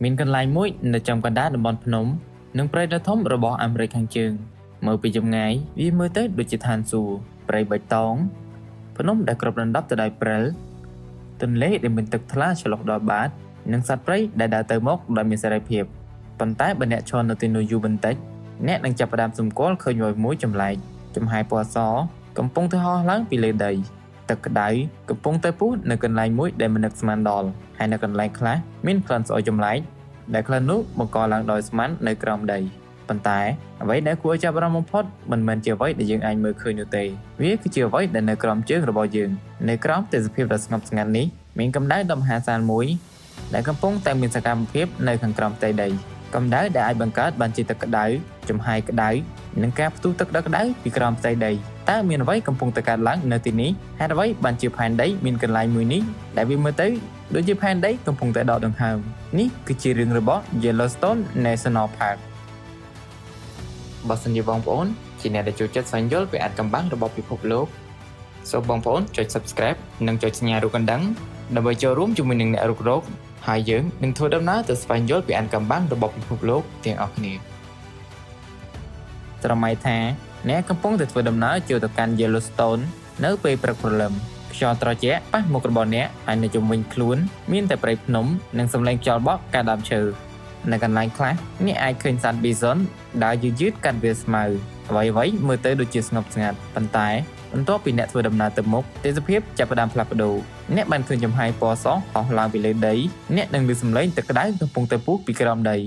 មានកន្លែងមួយនៅចំកណ្ដាលតំបន់ភ្នំនិងព្រៃដ៏ធំរបស់អាមេរិកខាងជើងមើលពីចម្ងាយវាមើលទៅដូចជាឋានសួគ៌ព្រៃបៃតងភ្នំដែលគ្របដណ្ដប់ទៅដោយព្រិលទន្លេដែលមានទឹកថ្លាឆ្លុះដល់បាតនិងសត្វព្រៃដែលដើរទៅមកដោយមានសេរីភាពប៉ុន្តែបើអ្នកឈរនៅទីនោះយូរបន្តិចអ្នកនឹងចាប់ផ្ដើមសម្គាល់ឃើញអ្វីមួយចម្លែកចំហាយពណ៌សកំពុងទៅហោះឡើងពីលើដីទឹកក្តៅកំពុងតែពុះនៅកន្លែងមួយដែលមិននឹកស្មានដល់ហើយនៅកន្លែងខ្លះមានក្លិនស្អុយចម្លែកដែលក្លិននោះបង្កឡើងដោយស្មាននៅក្រោមដីប៉ុន្តែអ្វីដែលគួរឲ្យចាប់អារម្មណ៍បំផុតមិនមែនជាអ្វីដែលយើងអាចមើលឃើញនោះទេវាគឺជាអ្វីដែលនៅក្រោមជើងរបស់យើងនៅក្រោមទេសភាពដ៏ស្ងប់ស្ងាត់នេះមានកម្ដៅដ៏មហាសាលមួយដែលកំពុងតែមានសកម្មភាពនៅខាងក្រោមផ្ទៃដីកម្ដៅដែលអាចបង្កើតបានជាទឹកក្តៅចំហាយក្តៅនិងការផ្ទុះទឹកដ៏ក្តៅពីក្រោមផ្ទៃដីតើមានអ្វីកំពុងតែកើតឡើងនៅទីនេះហេតុអ្វីបានជាផែនដីមានកន្លែងមួយនេះដែលវាមើលទៅដូចជាផែនដីកំពុងតែដកដង្ហើមនេះគឺជារឿងរបស់ Yellowstone National Park បើសិនជាបងប្អូនជាអ្នកដែលចូលចិត្តស្វែងយល់ពីអាថ៌កំបាំងរបស់ពិភពលោកសូមបងប្អូនចុច Subscribe និងចុចសញ្ញារូបកណ្ដឹងដើម្បីចូលរួមជាមួយនឹងអ្នករុករកហើយយើងនឹងធ្វើដំណើរទៅស្វែងយល់ពីអាថ៌កំបាំងរបស់ពិភពលោកទាំងអស់គ្នាស្រមៃថាអ្នកកំពុងតែធ្វើដំណើរចូលទៅកាន់ Yellowstone នៅពេលព្រឹកព្រលឹមខ្យល់ត្រជាក់ប៉ះមុខរបស់អ្នកហើយនៅជុំវិញខ្លួនមានតែព្រៃភ្នំនិងសំឡេងខ្យល់បក់កាលដើមឈើនៅកន្លែងខ្លះអ្នកអាចឃើញសត្វ Bison ដើរយឺតៗកាត់វាលស្មៅអ្វីៗមើលទៅដូចជាស្ងប់ស្ងាត់ប៉ុន្តែបន្ទាប់ពីអ្នកធ្វើដំណើរទៅមុខទេសភាពចាប់ផ្ដើមផ្លាស់ប្ដូរអ្នកបានឃើញចំហាយពណ៌សហោះឡើងពីលើដីអ្នកនឹងឮសំឡេងទឹកក្តៅកំពុងតែពុះពីក្រោមដី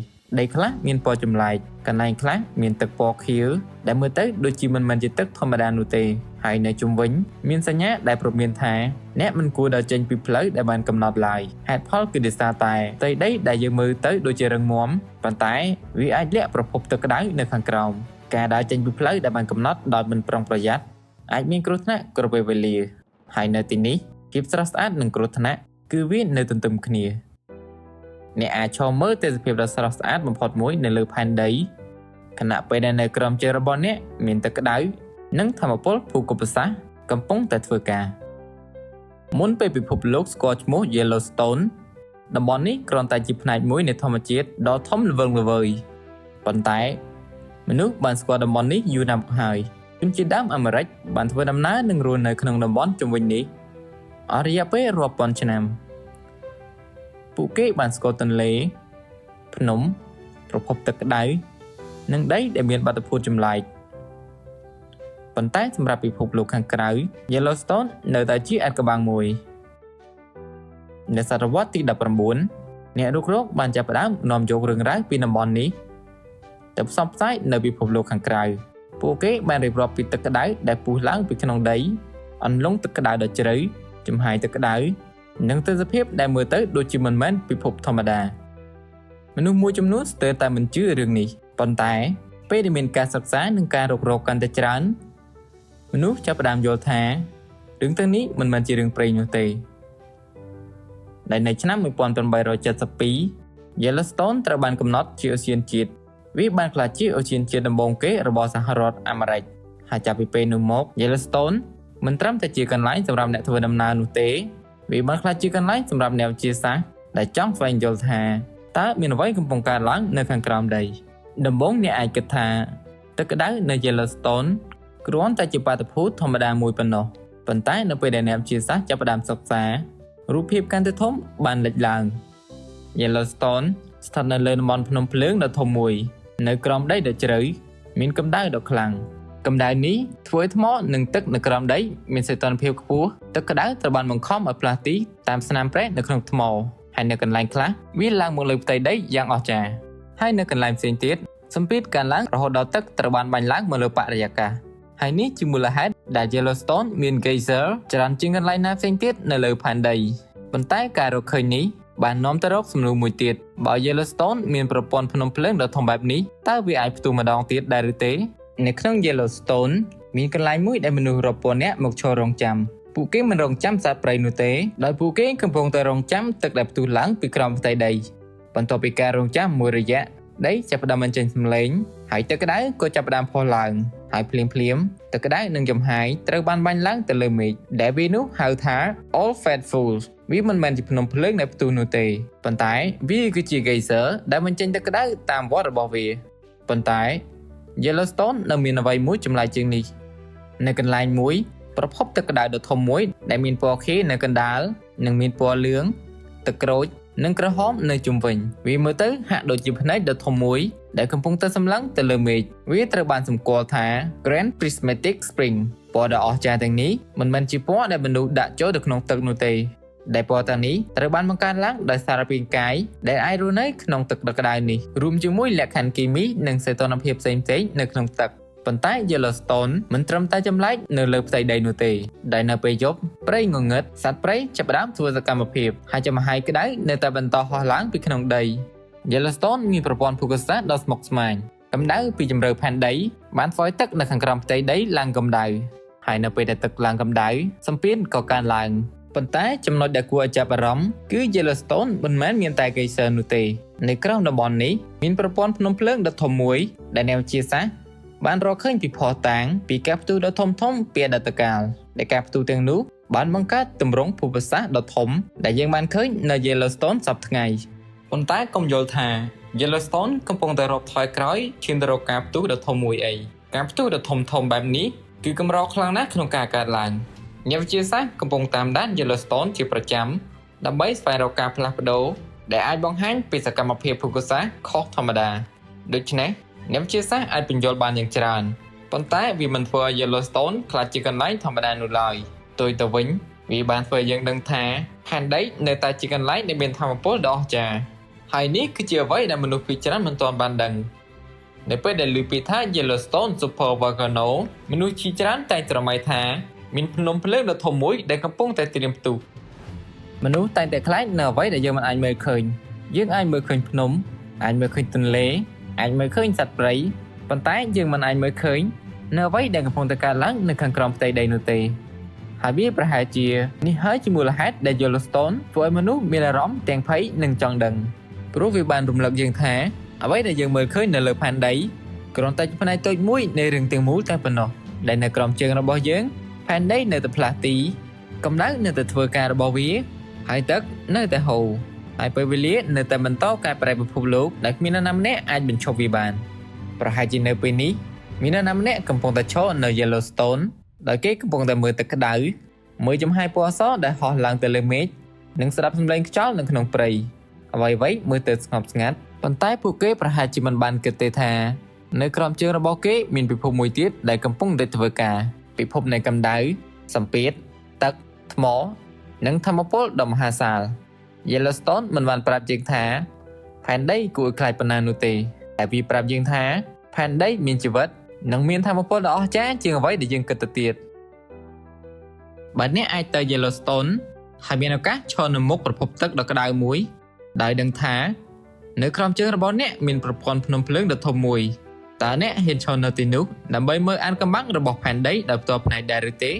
ខ្លះមានពណ៌ចម្លែកកន្លែងខ្លះមានទឹកពណ៌ខៀវដែលមើលទៅដូចជាមិនមែនជាទឹកធម្មតានោះទេហើយនៅជុំវិញមានសញ្ញាដែលព្រមានថាអ្នកមិនគួរដើរចេញពីផ្លូវដែលបានកំណត់ឡើយហេតុផលគឺដោយសារតែផ្ទៃដីដែលយើងមើលទៅដូចជារឹងមាំប៉ុន្តែវាអាចលាក់ប្រភពទឹកក្តៅនៅខាងក្រោមការដើរចេញពីផ្លូវដែលបានកំណត់ដោយមិនប្រុងប្រយ័ត្នអាចមានគ្រោះថ្នាក់គ្រប់ពេលវេលាហើយនៅទីនេះភាពស្រស់ស្អាតនិងគ្រោះថ្នាក់គឺវានៅទន្ទឹមគ្នាអ្នកអាចឈរមើលទេសភាពដ៏ស្រស់ស្អាតបំផុតមួយនៅលើផែនដីខណៈពេលដែលនៅក្រោមជើងរបស់អ្នកមានទឹកក្តៅនិងថាមពលភូកុប្បសាស្ត្រកំពុងតែធ្វើការមុនពេលពិភពលោកស្គាល់ឈ្មោះ Yellowstone តំបន់នេះគ្រាន់តែជាផ្នែកមួយនៃធម្មជាតិដ៏ធំល្វឹងល្វើយប៉ុន្តែមនុស្សបានស្គាល់តំបន់នេះយូរណាស់មកហើយជនជាតិដើមអាមេរិកបានធ្វើដំណើរនិងរស់នៅក្នុងតំបន់ជុំវិញនេះអស់រយៈពេលរាប់ពាន់ឆ្នាំពួកគេបានស្គាល់ទន្លេភ្នំប្រភពទឹកក្តៅនិងដីដែលមានបាតុភូតចម្លែកប៉ុន្តែសម្រាប់ពិភពលោកខាងក្រៅ Yellowstone នៅតែជាអាថ៌កំបាំងមួយនៅសតវត្សទី19អ្នករុករកបានចាប់ផ្ដើមនាំយករឿងរ៉ាវពីតំបន់នេះទៅផ្សព្វផ្សាយនៅពិភពលោកខាងក្រៅពួកគេបានរៀបរាប់ពីទឹកក្តៅដែលពុះឡើងពីក្នុងដីអន្លង់ទឹកក្តៅដ៏ជ្រៅចំហាយទឹកក្តៅនិងទេសភាពដែលមើលទៅដូចជាមិនមែនពិភពធម្មតាមនុស្សមួយចំនួនស្ទើរតែមិនជឿរឿងនេះប៉ុន្តែពេលដែលមានការសិក្សានិងការរុករកកាន់តែច្រើនមនុស្សចាប់ផ្ដើមយល់ថារឿងទាំងនេះមិនមែនជារឿងព្រេងនោះទេដែលនៅឆ្នាំ1872 Yellowstone ត្រូវបានកំណត់ជាឧទ្យានជាតិវាបានក្លាយជាឧទ្យានជាតិដំបូងគេរបស់សហរដ្ឋអាមេរិកហើយចាប់ពីពេលនោះមក Yellowstone មិនត្រឹមតែជាកន្លែងសម្រាប់អ្នកធ្វើដំណើរនោះទេវាបានក្លាយជាកន្លែងសម្រាប់អ្នកវិទ្យាសាស្ត្រដែលចង់ស្វែងយល់ថាតើមានអ្វីកំពុងកើតឡើងនៅខាងក្រោមដីដំបូងអ្នកអាចគិតថាទឹកក្តៅនៅ Yellowstone គ្រាន់តែជាបាតុភូតធម្មតាមួយប៉ុណ្ណោះប៉ុន្តែនៅពេលដែលអ្នកវិទ្យាសាស្ត្រចាប់ផ្ដើមសិក្សារូបភាពកាន់តែធំបានលេចឡើង Yellowstone ស្ថិតនៅលើតំបន់ភ្នំភ្លើងដ៏ធំមួយនៅក្រោមដីដ៏ជ្រៅមានកម្ដៅដ៏ខ្លាំងកម្ដៅនេះធ្វើឲ្យថ្មនិងទឹកនៅក្រោមដីមានសីតុណ្ហភាពខ្ពស់ទឹកក្តៅត្រូវបានបង្ខំឲ្យផ្លាស់ទីតាមស្នាមប្រេះនៅក្នុងថ្មហើយនៅកន្លែងខ្លះវាឡើងមកលើផ្ទៃដីយ៉ាងអស្ចារ្យហើយនៅកន្លែងផ្សេងទៀតសម្ពាធកើនឡើងរហូតដល់ទឹកត្រូវបានបាញ់ឡើងមកលើបរិយាកាសហើយនេះជាមូលហេតុដែល Yellowstone មាន geyser ច្រើនជាងកន្លែងណាផ្សេងទៀតនៅលើផែនដីប៉ុន្តែការរកឃើញនេះបាននាំទៅរកសំណួរមួយទៀតបើ Yellowstone មានប្រព័ន្ធភ្នំភ្លើងដ៏ធំបែបនេះតើវាអាចផ្ទុះម្ដងទៀតដែរឬទេនៅក្នុង Yellowstone មានកន្លែងមួយដែលមនុស្សរាប់ពាន់នាក់មកឈររងចាំពួកគេមិនរងចាំសត្វព្រៃនោះទេដោយពួកគេកំពុងតែរងចាំទឹកដែលផ្ទុះឡើងពីក្រោមផ្ទៃដីបន្ទាប់ពីការរងចាំមួយរយៈ ដីចាប់ផ្ដើមបញ្ចេញសំឡេងហើយទឹកក្តៅក៏ចាប់ផ្ដើមផុសឡើងហើយភ្លាមទឹកក្តៅនិងចំហាយត្រូវបានបាញ់ឡើងទៅលើមេឃដែលវានោះហៅថា All Fatful វាមិនមែនជាភ្នំភ្លើងនៅផ្ទុះនោះទេប៉ុន្តែវាគឺជា geyser ដែលបញ្ចេញទឹកក្តៅតាមវដ្តរបស់វាប៉ុន្តែ Yellowstone នៅមានអ្វីមួយចម្លែកជាងនេះនៅកន្លែងមួយប្រភពទឹកក្តៅដ៏ធំមួយដែលមានពណ៌ខៀវនៅកណ្ដាលនិងមានពណ៌លឿងទឹកក្រូចនិងក្រហមនៅជុំវិញវាមើលទៅហាក់ដូចជាភ្នែកដ៏ធំមួយដែលកំពុងតែសម្លឹងទៅលើមេឃវាត្រូវបានសម្គាល់ថា Grand Prismatic Spring ពណ៌ដ៏អស្ចារ្យទាំងនេះមិនមែនជាពណ៌ដែលមនុស្សដាក់ចូលទៅក្នុងទឹកនោះទេដែលពណ៌ទាំងនេះត្រូវបានបង្កើតឡើងដោយសាររាងកាយដែលអាចរស់នៅក្នុងទឹកដ៏ក្តៅនេះរួមជាមួយលក្ខខណ្ឌគីមីនិងសីតុណ្ហភាពផ្សេងៗនៅក្នុងទឹកប៉ុន្តែ Yellowstone មិនត្រឹមតែចម្លែកនៅលើផ្ទៃដីនោះទេដែលនៅពេលយប់ព្រៃងងឹតសត្វព្រៃចាប់ផ្ដើមធ្វើសកម្មភាពហើយចំហាយក្តៅនៅតែបន្តហោះឡើងពីក្នុងដី Yellowstone មានប្រព័ន្ធភូមិសាស្ត្រដ៏ស្មុគស្មាញកម្ដៅពីជម្រៅផែនដីបានធ្វើឲ្យទឹកនៅខាងក្រោមផ្ទៃដីឡើងកម្ដៅហើយនៅពេលដែលទឹកឡើងកម្ដៅសម្ពាធក៏កើនឡើងប៉ុន្តែចំណុចដែលគួរឲ្យចាប់អារម្មណ៍គឺ Yellowstone មិនមែនមានតែ geyser នោះទេនៅក្រោមតំបន់នេះមានប្រព័ន្ធភ្នំភ្លើងដ៏ធំមួយដែលអ្នកវិទ្យាសាស្ត្របានរកឃើញពីភស្តុតាងពីការផ្ទុះដ៏ធំពីអតីតកាលដែលការផ្ទុះទាំងនោះបានបង្កើតទម្រង់ភូមិសាស្ត្រដ៏ធំដែលយើងបានឃើញនៅ Yellowstone សប្តាហ៍ថ្ងៃប៉ុន្តែកុំយល់ថា Yellowstone កំពុងតែរាប់ថយក្រោយឈានទៅរកការផ្ទុះដ៏ធំមួយអីការផ្ទុះដ៏ធំបែបនេះគឺកម្រខ្លាំងណាស់ក្នុងការកើតឡើងអ្នកវិទ្យាសាស្ត្រកំពុងតាមដាន Yellowstone ជាប្រចាំដើម្បីស្វែងរកការផ្លាស់ប្ដូរដែលអាចបង្ហាញពីសកម្មភាពភូមិសាស្ត្រខុសធម្មតាដូច្នេះអ្នកវិទ្យាសាស្ត្រអាចពន្យល់បានយ៉ាងច្រើនប៉ុន្តែវាមិនធ្វើឲ្យ Yellowstone ក្លាយជាកន្លែងធម្មតានោះឡើយផ្ទុយទៅវិញវាបានធ្វើឲ្យយើងដឹងថាផែនដីនៅតែជាកន្លែងដែលមានថាមពលដ៏អស្ចារ្យហើយនេះគឺជាអ្វីដែលមនុស្សភាគច្រើនមិនទាន់បានដឹងនៅពេលដែលឮពីថា Yellowstone Super Volcano មនុស្សជាច្រើនតែងត្រមៃថាមានភ្នំភ្លើងដ៏ធំមួយដែលកំពុងតែត្រៀមផ្ទុះមនុស្សតែងតែខ្លាចនៅអ្វីដែលយើងមិនអាចមើលឃើញយើងអាចមើលឃើញភ្នំអាចមើលឃើញទន្លេអាចមើលឃើញសត្វព្រៃប៉ុន្តែយើងមិនអាចមើលឃើញនៅអ្វីដែលកំពុងតែកើតឡើងនៅខាងក្រោមផ្ទៃដីនោះទេហើយវាប្រហែលជានេះហើយជាមូលហេតុដែល Yellowstone ធ្វើឲ្យមនុស្សមានអារម្មណ៍ទាំងភ័យនិងចង់ដឹងព្រោះវាបានរំលឹកយើងថាអ្វីដែលយើងមើលឃើញនៅលើផែនដីគ្រាន់តែជាផ្នែកតូចមួយនៃរឿងទាំងមូលតែប៉ុណ្ណោះដែលនៅក្រោមជើងរបស់យើងផែនដីនៅតែផ្លាស់ទីកម្ដៅនៅតែធ្វើការរបស់វាហើយទឹកនៅតែហូរហើយពេលវេលានៅតែបន្តកែប្រែពិភពលោកដែលគ្មាននរណាម្នាក់អាចបញ្ឈប់វាបានប្រហែលជានៅពេលនេះមាននរណាម្នាក់កំពុងតែឈរនៅ Yellowstone ដោយគេកំពុងតែមើលទឹកក្តៅមើលចំហាយពណ៌សដែលហោះឡើងទៅលើមេឃនិងស្ដាប់សំឡេងខ្យល់នៅក្នុងព្រៃអ្វីៗមើលទៅស្ងប់ស្ងាត់ប៉ុន្តែពួកគេប្រហែលជាមិនបានគិតទេថានៅក្រោមជើងរបស់គេមានពិភពមួយទៀតដែលកំពុងតែធ្វើការពិភពនៃកម្ដៅសម្ពាធទឹកថ្មនិងថាមពលដ៏មហាសាល Yellowstone មិនបានប្រាប់យើងថាផែនដីគួរឲ្យខ្លាចប៉ុណ្ណានោះទេតែវាប្រាប់យើងថាផែនដីមានជីវិតនិងមានថាមពលដ៏អស្ចារ្យជាងអ្វីដែលយើងគិតទៅទៀតបើអ្នកអាចទៅ Yellowstone ហើយមានឱកាសឈរនៅមុខប្រភពទឹកដ៏ក្តៅមួយដោយដឹងថានៅក្រោមជើងរបស់អ្នកមានប្រព័ន្ធភ្នំភ្លើងដ៏ធំមួយតើអ្នកហ៊ានឈរនៅទីនោះដើម្បីមើលអាថ៌កំបាំងរបស់ផែនដីដោយផ្ទាល់ភ្នែកដែរឬទេ